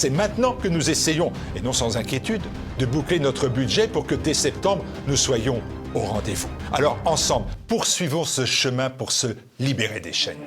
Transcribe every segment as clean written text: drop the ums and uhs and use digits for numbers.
C'est maintenant que nous essayons, et non sans inquiétude, de boucler notre budget pour que dès septembre, nous soyons au rendez-vous. Alors ensemble, poursuivons ce chemin pour se libérer des chaînes.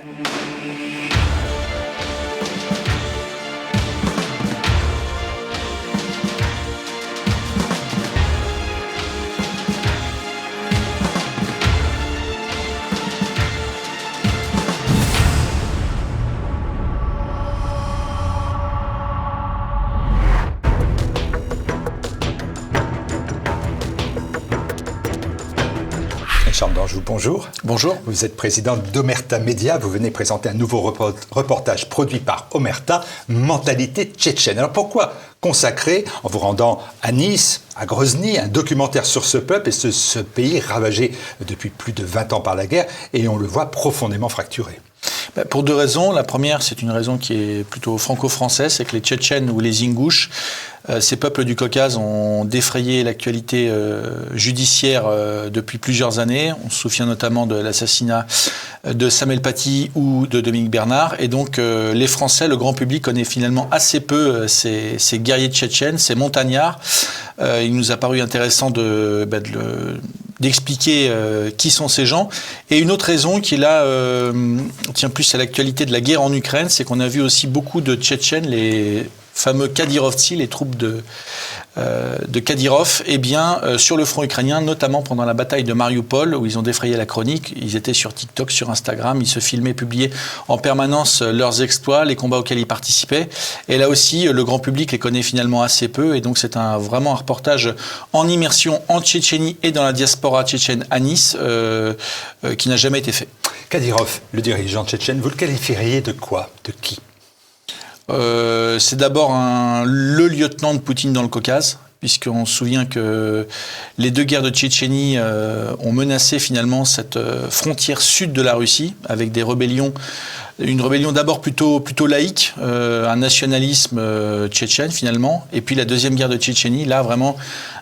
Charles d'Anjou, bonjour. Bonjour. Vous êtes président d'Omerta Média. Vous venez présenter un nouveau reportage produit par Omerta, Mentalité tchétchène. Alors pourquoi consacrer, en vous rendant à Nice, à Grozny, un documentaire sur ce peuple et ce pays ravagé depuis plus de 20 ans par la guerre et on le voit profondément fracturé? Pour deux raisons. La première, c'est une raison qui est plutôt franco-française, c'est que les Tchétchènes ou les Ingouches, ces peuples du Caucase ont défrayé l'actualité judiciaire depuis plusieurs années. On se souvient notamment de l'assassinat de Samuel Paty ou de Dominique Bernard. Et donc les Français, le grand public connaît finalement assez peu ces guerriers tchétchènes, ces montagnards. Il nous a paru intéressant d'expliquer qui sont ces gens. Et une autre raison qui là tient plus à l'actualité de la guerre en Ukraine, c'est qu'on a vu aussi beaucoup de Tchétchènes, les fameux Kadyrovtsi, les troupes de Kadyrov, sur le front ukrainien, notamment pendant la bataille de Mariupol, où ils ont défrayé la chronique. Ils étaient sur TikTok, sur Instagram, ils se filmaient, publiaient en permanence leurs exploits, les combats auxquels ils participaient. Et là aussi, le grand public les connaît finalement assez peu, et donc c'est vraiment un reportage en immersion en Tchétchénie et dans la diaspora tchétchène à Nice, qui n'a jamais été fait. Kadyrov, le dirigeant tchétchène, vous le qualifieriez de quoi? De qui? C'est d'abord le lieutenant de Poutine dans le Caucase, puisqu'on se souvient que les deux guerres de Tchétchénie ont menacé finalement cette frontière sud de la Russie, avec des rébellions, une rébellion d'abord plutôt laïque, un nationalisme tchétchène finalement, et puis la deuxième guerre de Tchétchénie, là vraiment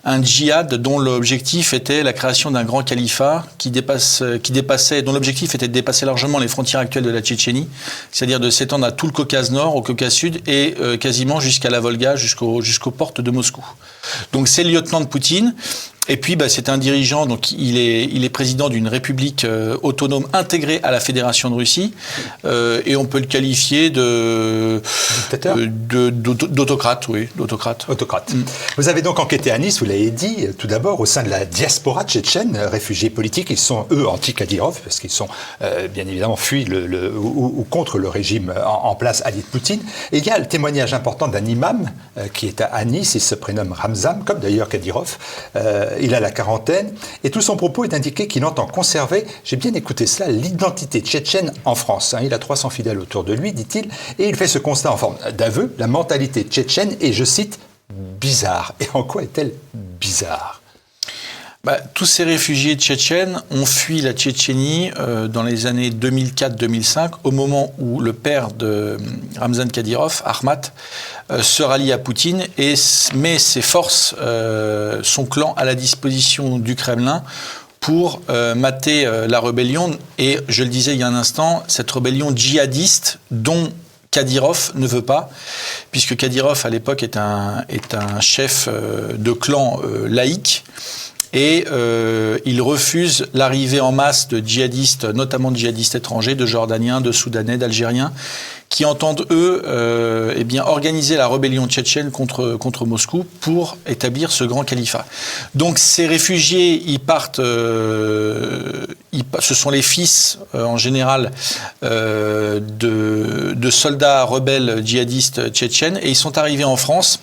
un djihad dont l'objectif était la création d'un grand califat dont l'objectif était de dépasser largement les frontières actuelles de la Tchétchénie, c'est-à-dire de s'étendre à tout le Caucase Nord, au Caucase Sud et quasiment jusqu'à la Volga, jusqu'aux portes de Moscou. Donc c'est le lieutenant de Poutine. Et puis, c'est un dirigeant, donc il est président d'une république autonome intégrée à la Fédération de Russie, et on peut le qualifier d'autocrate, oui, d'autocrate. Autocrate. Vous avez donc enquêté à Nice, vous l'avez dit, tout d'abord, au sein de la diaspora tchétchène, réfugiés politiques. Ils sont, eux, anti-Kadyrov, parce qu'ils sont, bien évidemment, fuis ou contre le régime en place allié de Poutine. Et il y a le témoignage important d'un imam qui est à Nice, il se prénomme Ramzan, comme d'ailleurs Kadyrov. Il a la quarantaine, et tout son propos est d'indiquer qu'il entend conserver, j'ai bien écouté cela, l'identité tchétchène en France. Il a 300 fidèles autour de lui, dit-il, et il fait ce constat en forme d'aveu, la mentalité tchétchène est, je cite, bizarre. Et en quoi est-elle bizarre ? Tous ces réfugiés tchétchènes ont fui la Tchétchénie dans les années 2004-2005, au moment où le père de Ramzan Kadyrov, Akhmat, se rallie à Poutine et met ses forces, son clan, à la disposition du Kremlin pour mater la rébellion. Et je le disais il y a un instant, cette rébellion djihadiste dont Kadyrov ne veut pas, puisque Kadyrov à l'époque est un chef de clan laïque. Et il refuse l'arrivée en masse de djihadistes, notamment de djihadistes étrangers, de Jordaniens, de Soudanais, d'Algériens, qui entendent, eux, organiser la rébellion tchétchène contre Moscou pour établir ce grand califat. Donc ces réfugiés, ils partent, ce sont les fils, en général, de soldats rebelles djihadistes tchétchènes, et ils sont arrivés en France.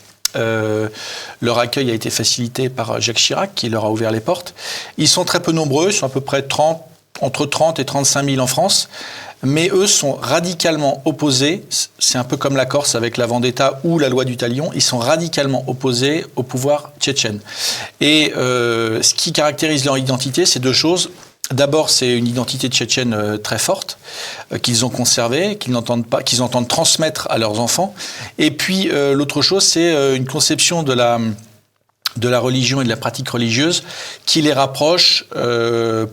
Leur accueil a été facilité par Jacques Chirac, qui leur a ouvert les portes. Ils sont très peu nombreux, ils sont à peu près entre 30 et 35 000 en France, mais eux sont radicalement opposés, c'est un peu comme la Corse avec la Vendetta ou la loi du Talion, ils sont radicalement opposés au pouvoir tchétchène. Et ce qui caractérise leur identité, c'est deux choses. D'abord, c'est une identité tchétchène très forte qu'ils ont conservée, qu'ils entendent transmettre à leurs enfants. Et puis, l'autre chose, c'est une conception de la religion et de la pratique religieuse qui les rapproche,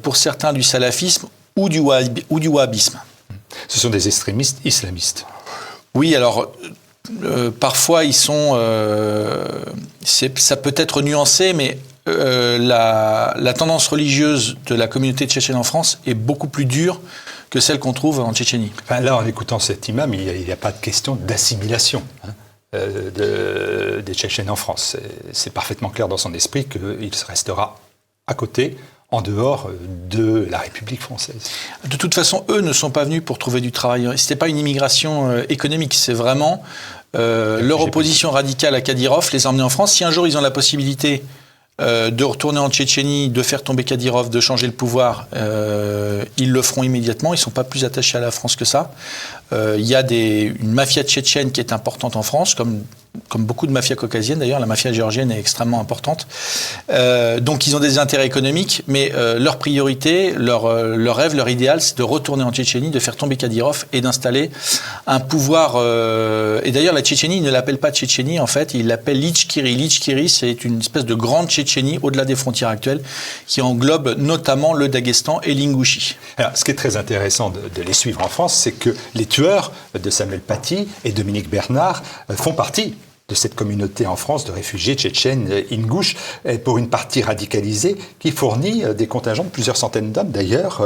pour certains, du salafisme ou du wahhabisme. Ce sont des extrémistes islamistes. Oui, alors parfois, ils sont... ça peut être nuancé, mais la tendance religieuse de la communauté tchétchène en France est beaucoup plus dure que celle qu'on trouve en Tchétchénie. Enfin, là, en écoutant cet imam, il n'y a pas de question d'assimilation des Tchétchènes en France. C'est parfaitement clair dans son esprit qu'il restera à côté, en dehors de la République française. De toute façon, eux ne sont pas venus pour trouver du travail. Ce n'était pas une immigration économique, c'est vraiment leur opposition radicale à Kadyrov les a emmenés en France. Si un jour ils ont la possibilité de retourner en Tchétchénie, de faire tomber Kadyrov, de changer le pouvoir, ils le feront immédiatement. Ils ne sont pas plus attachés à la France que ça. Il y a une mafia tchétchène qui est importante en France, comme beaucoup de mafias caucasiennes d'ailleurs. La mafia géorgienne est extrêmement importante. Donc ils ont des intérêts économiques, mais leur priorité, leur rêve, leur idéal, c'est de retourner en Tchétchénie, de faire tomber Kadyrov et d'installer un pouvoir. Et d'ailleurs, la Tchétchénie, ils ne l'appellent pas Tchétchénie, en fait, ils l'appellent l'Itchkiri. L'Itchkiri, c'est une espèce de grande Tchétchénie au-delà des frontières actuelles, qui englobe notamment le Daghestan et l'Ingouchie. Alors, ce qui est très intéressant de les suivre en France, c'est que les tueurs de Samuel Paty et Dominique Bernard font partie de cette communauté en France de réfugiés tchétchènes ingouches, pour une partie radicalisée qui fournit des contingents de plusieurs centaines d'hommes d'ailleurs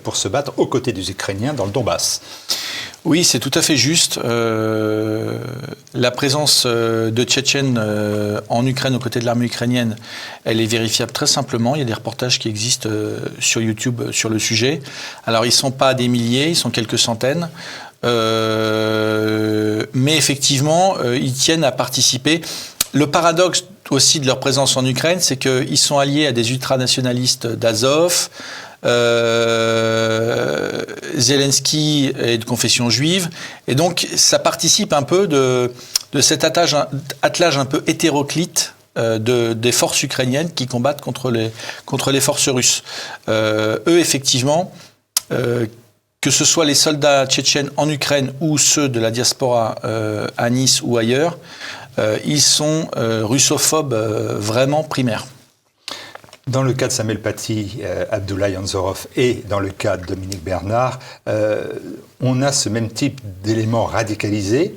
pour se battre aux côtés des Ukrainiens dans le Donbass. Oui, c'est tout à fait juste. La présence de Tchétchènes en Ukraine aux côtés de l'armée ukrainienne, elle est vérifiable très simplement. Il y a des reportages qui existent sur YouTube sur le sujet. Alors, ils ne sont pas des milliers, ils sont quelques centaines. Mais effectivement, ils tiennent à participer. Le paradoxe aussi de leur présence en Ukraine, c'est qu'ils sont alliés à des ultranationalistes d'Azov. Zelensky est de confession juive, et donc ça participe un peu de cet attelage un peu hétéroclite des forces ukrainiennes qui combattent contre les forces russes. Eux, effectivement, que ce soit les soldats tchétchènes en Ukraine ou ceux de la diaspora à Nice ou ailleurs, ils sont russophobes vraiment primaires. Dans le cas de Samuel Paty, Abdoulaye Anzorov et dans le cas de Dominique Bernard, on a ce même type d'éléments radicalisés.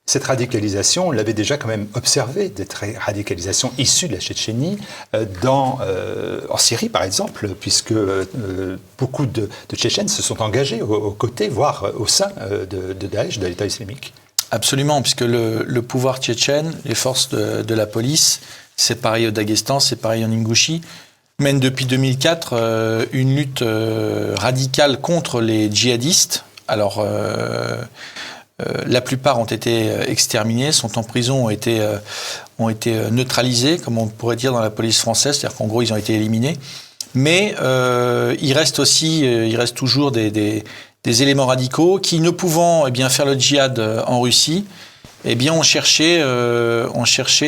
Cette radicalisation, on l'avait déjà quand même observé, des radicalisations issues de la Tchétchénie, en Syrie par exemple, puisque beaucoup de Tchétchènes se sont engagés aux côtés, voire au sein de Daesh, de l'État islamique. Absolument, puisque le pouvoir tchétchène, les forces de la police, c'est pareil au Daghestan, c'est pareil en Ingouchie, mènent depuis 2004 une lutte radicale contre les djihadistes. Alors, la plupart ont été exterminés, sont en prison, ont été neutralisés, comme on pourrait dire dans la police française, c'est-à-dire qu'en gros, ils ont été éliminés. Mais il reste toujours des éléments radicaux qui, ne pouvant faire le djihad en Russie, ont cherché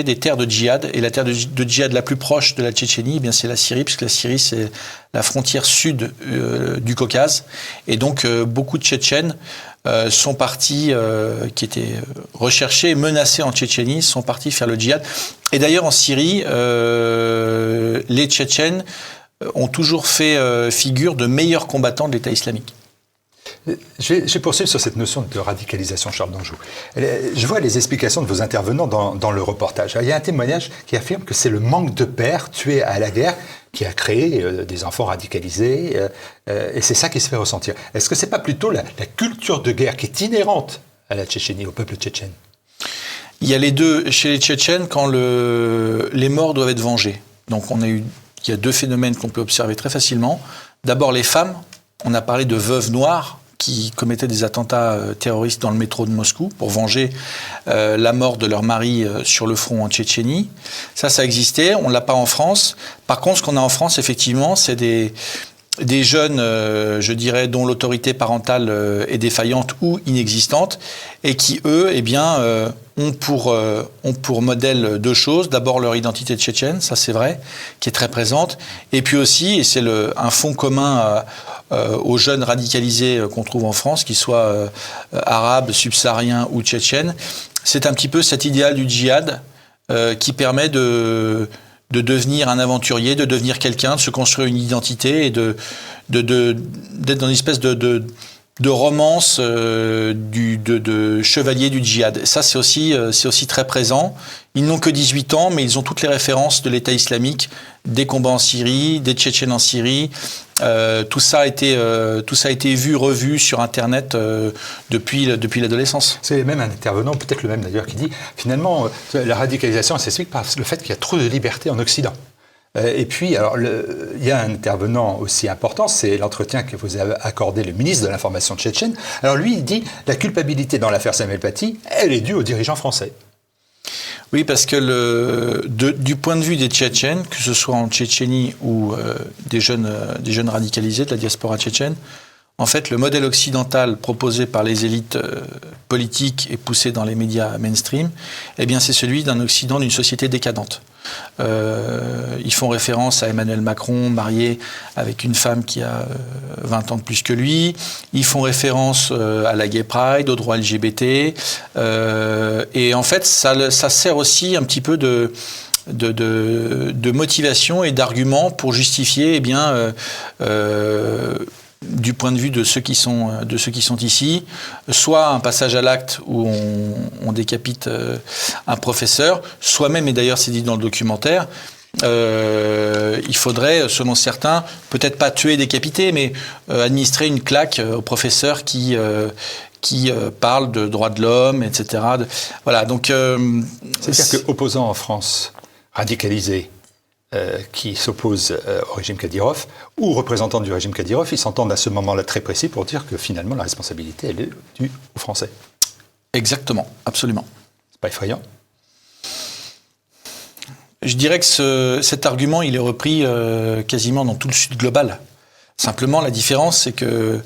des terres de djihad. Et la terre de djihad la plus proche de la Tchétchénie, c'est la Syrie, puisque la Syrie, c'est la frontière sud du Caucase. Et donc, beaucoup de Tchétchènes sont partis, qui étaient recherchés et menacés en Tchétchénie, sont partis faire le djihad. Et d'ailleurs, en Syrie, les Tchétchènes ont toujours fait figure de meilleurs combattants de l'État islamique. Je vais poursuivre sur cette notion de radicalisation, Charles d'Anjou. Je vois les explications de vos intervenants dans le reportage. Il y a un témoignage qui affirme que c'est le manque de pères tués à la guerre qui a créé des enfants radicalisés, et c'est ça qui se fait ressentir. Est-ce que c'est pas plutôt la culture de guerre qui est inhérente à la Tchétchénie, au peuple tchétchène? Il y a les deux chez les Tchétchènes quand les morts doivent être vengés. Donc il y a deux phénomènes qu'on peut observer très facilement. D'abord les femmes, on a parlé de veuves noires qui commettaient des attentats terroristes dans le métro de Moscou pour venger la mort de leur mari sur le front en Tchétchénie. Ça existait, on ne l'a pas en France. Par contre, ce qu'on a en France, effectivement, c'est des jeunes, je dirais, dont l'autorité parentale est défaillante ou inexistante, et qui, eux, ont pour modèle deux choses. D'abord, leur identité tchétchène, ça c'est vrai, qui est très présente. Et puis aussi, et c'est un fond commun aux jeunes radicalisés qu'on trouve en France, qu'ils soient arabes, subsahariens ou tchétchènes, c'est un petit peu cet idéal du djihad qui permet de devenir un aventurier, de devenir quelqu'un, de se construire une identité et d'être dans une espèce de romance de chevaliers du djihad. Ça, c'est aussi très présent. Ils n'ont que 18 ans, mais ils ont toutes les références de l'État islamique, des combats en Syrie, des Tchétchènes en Syrie. Tout ça a été vu, revu sur Internet depuis l'adolescence. C'est même un intervenant, peut-être le même d'ailleurs, qui dit finalement la radicalisation s'explique par le fait qu'il y a trop de liberté en Occident. Et puis, alors, il y a un intervenant aussi important, c'est l'entretien que vous avez accordé le ministre de l'Information tchétchène. Alors lui, il dit la culpabilité dans l'affaire Samuel Paty, elle est due aux dirigeants français. Oui, parce que du point de vue des Tchétchènes, que ce soit en Tchétchénie ou des jeunes radicalisés de la diaspora tchétchène, en fait, le modèle occidental proposé par les élites politiques et poussé dans les médias mainstream, eh bien, c'est celui d'un Occident, d'une société décadente. Ils font référence à Emmanuel Macron, marié avec une femme qui a 20 ans de plus que lui. Ils font référence à la Gay Pride, aux droits LGBT. Et en fait, ça sert aussi un petit peu de motivation et d'argument pour justifier, du point de vue de ceux qui sont ici, soit un passage à l'acte où on décapite un professeur, soit même, et d'ailleurs c'est dit dans le documentaire, il faudrait, selon certains, peut-être pas tuer et décapiter, mais administrer une claque au professeur qui parle de droits de l'homme, etc. Voilà, donc... C'est-à-dire qu'opposants en France, radicalisés, qui s'opposent au régime Kadyrov, ou représentants du régime Kadyrov, ils s'entendent à ce moment-là très précis pour dire que finalement la responsabilité, elle est due aux Français. Exactement, absolument. C'est pas effrayant? Je dirais que cet argument, il est repris quasiment dans tout le Sud global. Simplement, la différence, c'est que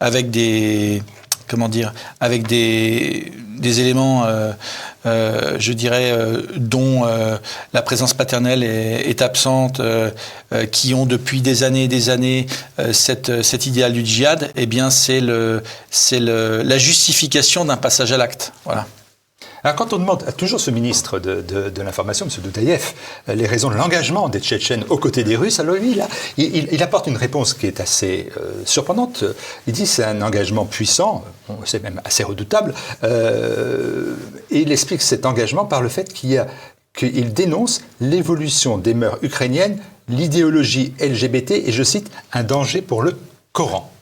avec des éléments, je dirais, dont la présence paternelle est absente, qui ont depuis des années et des années cet idéal du djihad, eh bien, c'est la justification d'un passage à l'acte. Voilà. Alors quand on demande à toujours ce ministre de l'Information, M. Doudaïev, les raisons de l'engagement des Tchétchènes aux côtés des Russes, alors lui, il apporte une réponse qui est assez surprenante. Il dit que c'est un engagement puissant, c'est même assez redoutable, et il explique cet engagement par le fait qu'il dénonce l'évolution des mœurs ukrainiennes, l'idéologie LGBT et, je cite, un danger pour le Coran.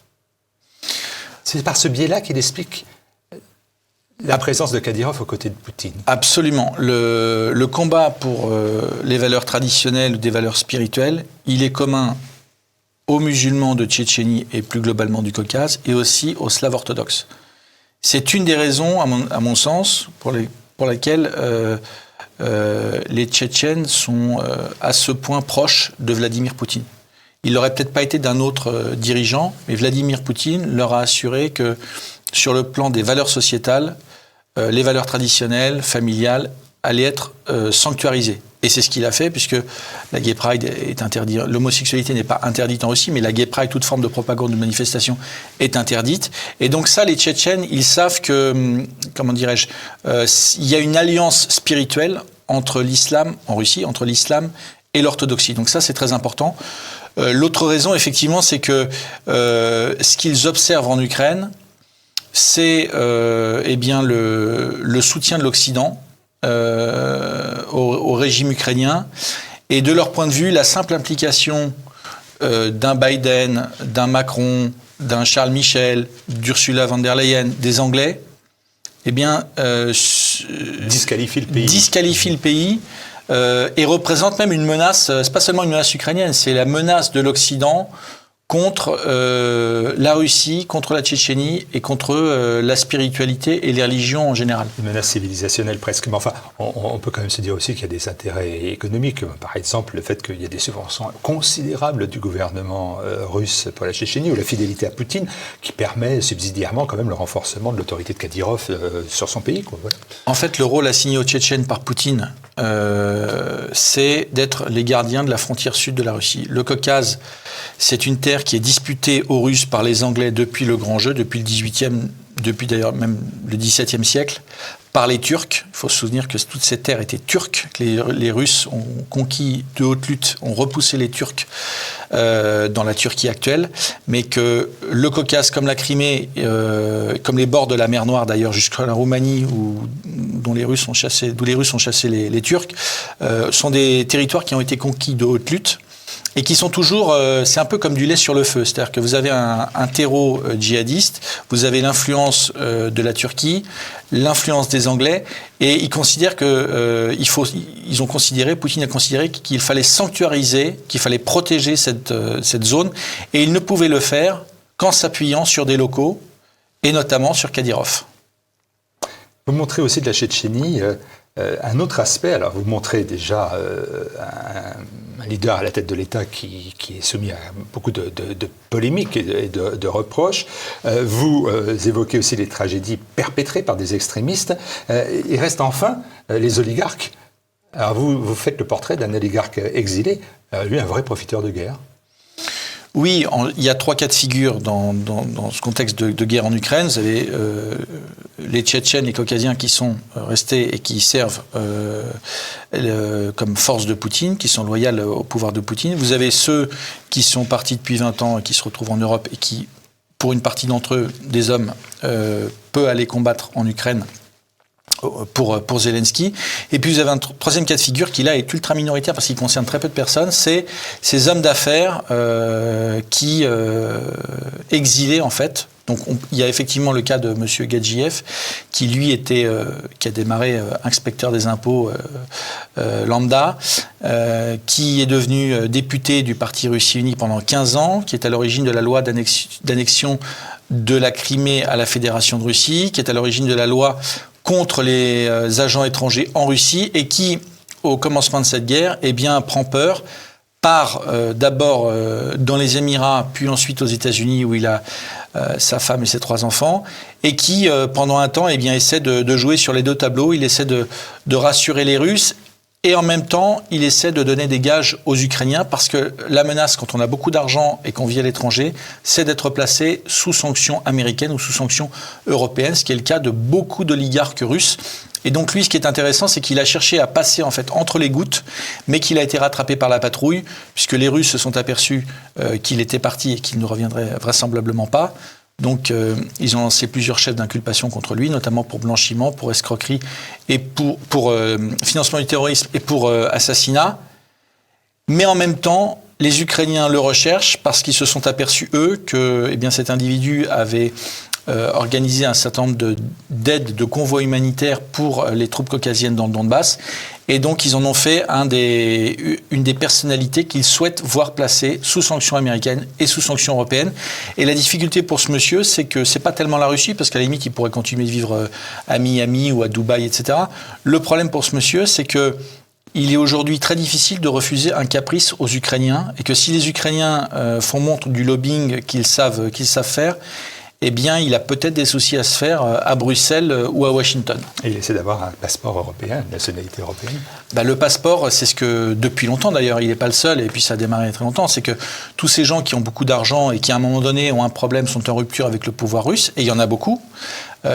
C'est par ce biais-là qu'il explique la présence de Kadyrov aux côtés de Poutine. Absolument. Le combat pour les valeurs traditionnelles ou des valeurs spirituelles, il est commun aux musulmans de Tchétchénie et plus globalement du Caucase, et aussi aux Slaves orthodoxes. C'est une des raisons, à mon sens, pour laquelle les Tchétchènes sont à ce point proches de Vladimir Poutine. Il n'aurait peut-être pas été d'un autre dirigeant, mais Vladimir Poutine leur a assuré que sur le plan des valeurs sociétales, les valeurs traditionnelles, familiales, allaient être sanctuarisées. Et c'est ce qu'il a fait, puisque la Gay Pride est interdite. L'homosexualité n'est pas interdite en Russie, mais la Gay Pride, toute forme de propagande ou de manifestation, est interdite. Et donc ça, les Tchétchènes, ils savent que, il y a une alliance spirituelle entre l'islam, en Russie, entre l'islam et l'orthodoxie. Donc ça, c'est très important. L'autre raison, effectivement, c'est que ce qu'ils observent en Ukraine, c'est le soutien de l'Occident au régime ukrainien, et de leur point de vue, la simple implication d'un Biden, d'un Macron, d'un Charles Michel, d'Ursula von der Leyen, des Anglais, disqualifie le pays. Et représente même une menace, c'est pas seulement une menace ukrainienne, c'est la menace de l'Occident contre la Russie, contre la Tchétchénie et contre la spiritualité et les religions en général. Une menace civilisationnelle presque. Mais enfin, on peut quand même se dire aussi qu'il y a des intérêts économiques. Par exemple, le fait qu'il y a des subventions considérables du gouvernement russe pour la Tchétchénie, ou la fidélité à Poutine, qui permet subsidiairement quand même le renforcement de l'autorité de Kadyrov sur son pays. Voilà. En fait, le rôle assigné aux Tchétchènes par Poutine, c'est d'être les gardiens de la frontière sud de la Russie. Le Caucase, c'est une terre qui est disputée aux Russes par les Anglais depuis le Grand Jeu, depuis le 18e, depuis d'ailleurs même le XVIIe siècle, par les Turcs. Il faut se souvenir que toutes ces terres étaient turques, que les Russes ont conquis de haute lutte, ont repoussé les Turcs dans la Turquie actuelle, mais que le Caucase, comme la Crimée, comme les bords de la mer Noire d'ailleurs, jusqu'à la Roumanie, d'où les Russes ont chassé les Turcs, sont des territoires qui ont été conquis de haute lutte. Et qui sont toujours, c'est un peu comme du lait sur le feu, c'est-à-dire que vous avez un terreau djihadiste, vous avez l'influence de la Turquie, l'influence des Anglais, et ils considèrent Poutine a considéré qu'il fallait sanctuariser, qu'il fallait protéger cette zone, et il ne pouvait le faire qu'en s'appuyant sur des locaux, et notamment sur Kadyrov. Vous montrez aussi de la Tchétchénie un autre aspect. Alors, vous montrez déjà un leader à la tête de l'État qui est soumis à beaucoup de polémiques et de reproches. Vous évoquez aussi les tragédies perpétrées par des extrémistes. Il reste enfin les oligarques. Alors, vous faites le portrait d'un oligarque exilé, lui un vrai profiteur de guerre. Oui, il y a 3 cas de figure dans ce contexte de guerre en Ukraine. Vous avez les Tchétchènes, les Caucasiens qui sont restés et qui servent comme force de Poutine, qui sont loyaux au pouvoir de Poutine. Vous avez ceux qui sont partis depuis 20 ans et qui se retrouvent en Europe et qui, pour une partie d'entre eux, des hommes, peuvent aller combattre en Ukraine pour Zelensky. Et puis vous avez un troisième cas de figure qui là est ultra minoritaire parce qu'il concerne très peu de personnes, c'est ces hommes d'affaires qui exilés en fait. Donc il y a effectivement le cas de Monsieur Gadjiev qui lui qui a démarré inspecteur des impôts lambda, qui est devenu député du parti Russie Unie pendant 15 ans, qui est à l'origine de la loi d'annexion de la Crimée à la Fédération de Russie, qui est à l'origine de la loi contre les agents étrangers en Russie et qui, au commencement de cette guerre, prend peur, part d'abord dans les Émirats, puis ensuite aux États-Unis où il a sa femme et ses 3 enfants, et qui, pendant un temps, essaie de jouer sur les 2 tableaux. Il essaie de rassurer les Russes et en même temps, il essaie de donner des gages aux Ukrainiens parce que la menace, quand on a beaucoup d'argent et qu'on vit à l'étranger, c'est d'être placé sous sanctions américaines ou sous sanctions européennes, ce qui est le cas de beaucoup d'oligarques russes. Et donc lui, ce qui est intéressant, c'est qu'il a cherché à passer en fait entre les gouttes, mais qu'il a été rattrapé par la patrouille, puisque les Russes se sont aperçus qu'il était parti et qu'il ne reviendrait vraisemblablement pas. Donc, ils ont lancé plusieurs chefs d'inculpation contre lui, notamment pour blanchiment, pour escroquerie et pour financement du terrorisme et pour assassinat. Mais en même temps, les Ukrainiens le recherchent parce qu'ils se sont aperçus, eux, que cet individu avait organisé un certain nombre d'aides, de convois humanitaires pour les troupes caucasiennes dans le Donbass. Et donc, ils en ont fait une des personnalités qu'ils souhaitent voir placées sous sanctions américaines et sous sanctions européennes. Et la difficulté pour ce monsieur, c'est que c'est pas tellement la Russie, parce qu'à la limite, il pourrait continuer de vivre à Miami ou à Dubaï, etc. Le problème pour ce monsieur, c'est que il est aujourd'hui très difficile de refuser un caprice aux Ukrainiens, et que si les Ukrainiens font montre du lobbying qu'ils savent faire, il a peut-être des soucis à se faire à Bruxelles ou à Washington. Et il essaie d'avoir un passeport européen, une nationalité européenne. Le passeport, c'est ce que, depuis longtemps d'ailleurs, il n'est pas le seul, et puis ça a démarré il y a très longtemps, c'est que tous ces gens qui ont beaucoup d'argent et qui à un moment donné ont un problème, sont en rupture avec le pouvoir russe, et il y en a beaucoup.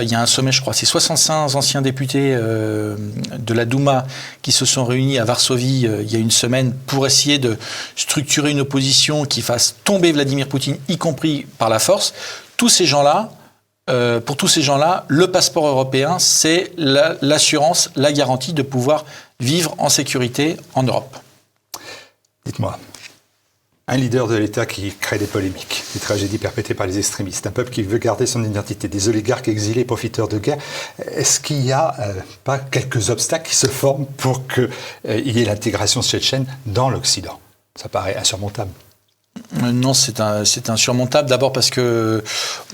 Il y a un sommet, je crois, c'est 65 anciens députés de la Douma qui se sont réunis à Varsovie il y a une semaine pour essayer de structurer une opposition qui fasse tomber Vladimir Poutine, y compris par la force. Pour tous ces gens-là, le passeport européen, c'est l'assurance, la garantie de pouvoir vivre en sécurité en Europe. Dites-moi, un leader de l'État qui crée des polémiques, des tragédies perpétrées par les extrémistes, un peuple qui veut garder son identité, des oligarques exilés, profiteurs de guerre, est-ce qu'il n'y a pas quelques obstacles qui se forment pour qu'il y ait l'intégration tchétchène dans l'Occident? Ça paraît insurmontable. Non, c'est insurmontable. D'abord parce que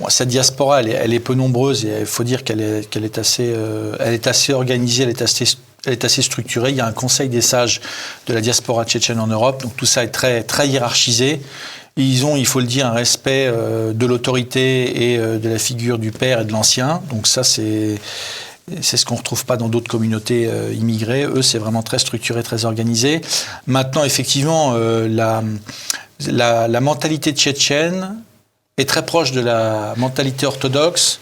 cette diaspora, elle est peu nombreuse et il faut dire qu'elle est assez organisée, elle est assez structurée. Il y a un conseil des sages de la diaspora tchétchène en Europe, donc tout ça est très, très hiérarchisé. Ils ont, il faut le dire, un respect de l'autorité et de la figure du père et de l'ancien. Donc ça, c'est ce qu'on ne retrouve pas dans d'autres communautés immigrées. Eux, c'est vraiment très structuré, très organisé. Maintenant, effectivement, la mentalité tchétchène est très proche de la mentalité orthodoxe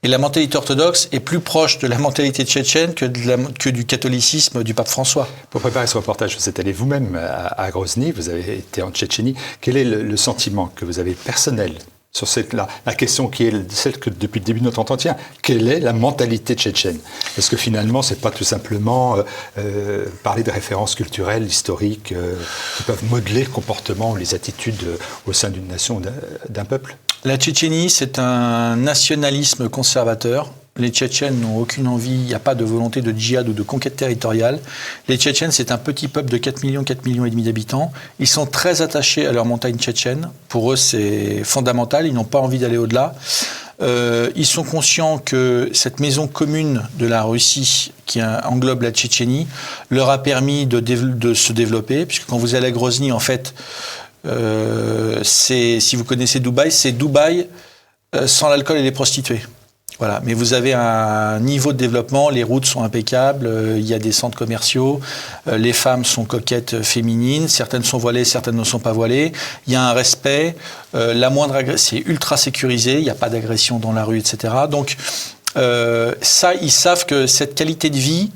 Et la mentalité orthodoxe est plus proche de la mentalité tchétchène que du catholicisme du pape François. Pour préparer ce reportage, vous êtes allé vous-même à Grozny, vous avez été en Tchétchénie. Quel est le sentiment que vous avez personnel sur la question qui est celle que depuis le début de notre entretien, quelle est la mentalité tchétchène? Est-ce que finalement, c'est pas tout simplement parler de références culturelles, historiques, qui peuvent modeler le comportement ou les attitudes au sein d'une nation, d'un peuple? La Tchétchénie, c'est un nationalisme conservateur. Les Tchétchènes n'ont aucune envie, il n'y a pas de volonté de djihad ou de conquête territoriale. Les Tchétchènes, c'est un petit peuple de 4 millions et demi d'habitants. Ils sont très attachés à leur montagne tchétchène. Pour eux, c'est fondamental, ils n'ont pas envie d'aller au-delà. Ils sont conscients que cette maison commune de la Russie, qui englobe la Tchétchénie, leur a permis de se développer, puisque quand vous allez à Grozny, en fait, si vous connaissez Dubaï, c'est Dubaï sans l'alcool et les prostituées. Voilà, mais vous avez un niveau de développement, les routes sont impeccables, il y a des centres commerciaux, les femmes sont coquettes féminines, certaines sont voilées, certaines ne sont pas voilées, il y a un respect, c'est ultra sécurisé, il n'y a pas d'agression dans la rue, etc. Donc ça, ils savent que cette qualité de vie,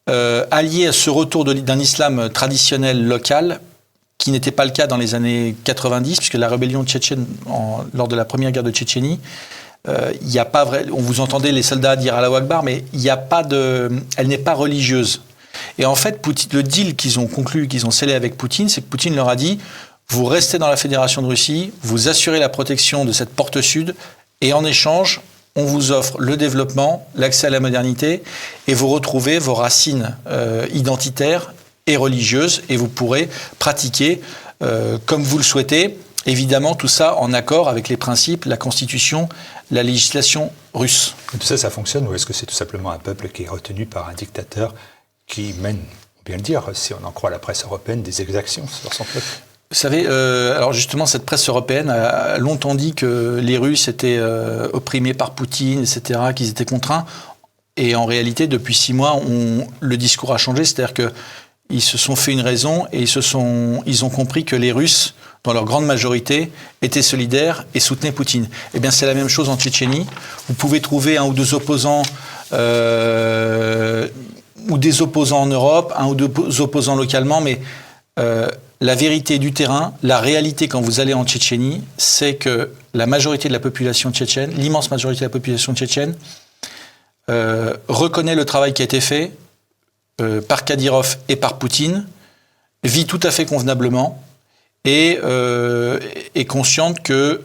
alliée à ce retour d'un islam traditionnel local, qui n'était pas le cas dans les années 90, puisque la rébellion tchétchène, lors de la première guerre de Tchétchénie, y a pas on vous entendait les soldats dire Allahu Akbar, mais elle n'est pas religieuse. Et en fait, le deal qu'ils ont conclu, qu'ils ont scellé avec Poutine, c'est que Poutine leur a dit vous restez dans la Fédération de Russie, vous assurez la protection de cette porte sud, et en échange, on vous offre le développement, l'accès à la modernité, et vous retrouvez vos racines identitaires et religieuses, et vous pourrez pratiquer comme vous le souhaitez. Évidemment, tout ça en accord avec les principes, la constitution, la législation russe. Et tout ça, ça fonctionne, ou est-ce que c'est tout simplement un peuple qui est retenu par un dictateur qui mène, on peut bien le dire, si on en croit la presse européenne, des exactions sur son peuple? Vous savez, alors justement, cette presse européenne a longtemps dit que les Russes étaient opprimés par Poutine, etc., qu'ils étaient contraints. Et en réalité, depuis 6 mois, le discours a changé. C'est-à-dire qu'ils se sont fait une raison et ils ont compris que les Russes, dans leur grande majorité, étaient solidaires et soutenaient Poutine. Eh bien, c'est la même chose en Tchétchénie. Vous pouvez trouver un ou deux opposants, ou des opposants en Europe, un ou deux opposants localement, mais la vérité du terrain, la réalité quand vous allez en Tchétchénie, c'est que la majorité de la population tchétchène, l'immense majorité de la population tchétchène, reconnaît le travail qui a été fait par Kadyrov et par Poutine, vit tout à fait convenablement, et est consciente que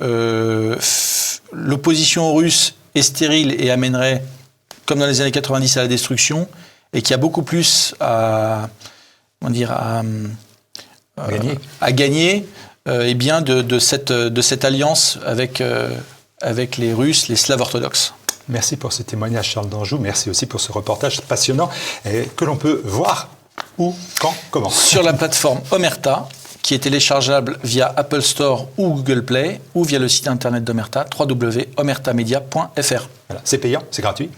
l'opposition russe est stérile et amènerait, comme dans les années 90, à la destruction, et qu'il y a beaucoup plus à gagner eh bien de cette alliance avec les Russes, les Slaves orthodoxes. Merci pour ce témoignage, Charles d'Anjou. Merci aussi pour ce reportage passionnant que l'on peut voir où, quand, comment. Sur la plateforme Omerta, qui est téléchargeable via Apple Store ou Google Play, ou via le site internet d'Omerta, www.omertamedia.fr. Voilà. C'est payant, c'est gratuit.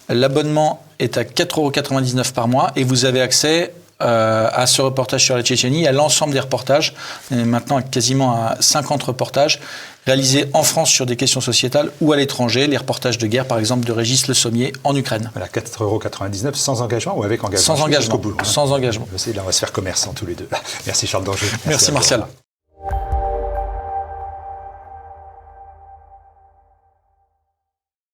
L'abonnement est à 4,99 € par mois et vous avez accès à ce reportage sur la Tchétchénie, à l'ensemble des reportages, maintenant quasiment à 50 reportages réalisés en France sur des questions sociétales ou à l'étranger, les reportages de guerre par exemple de Régis Le Sommier en Ukraine. Voilà, 4,99 € sans engagement ou avec engagement? Sans engagement. Bout, hein. Sans engagement. Là, on va se faire commerçant tous les deux. Merci Charles d'Anjou. Merci Martial.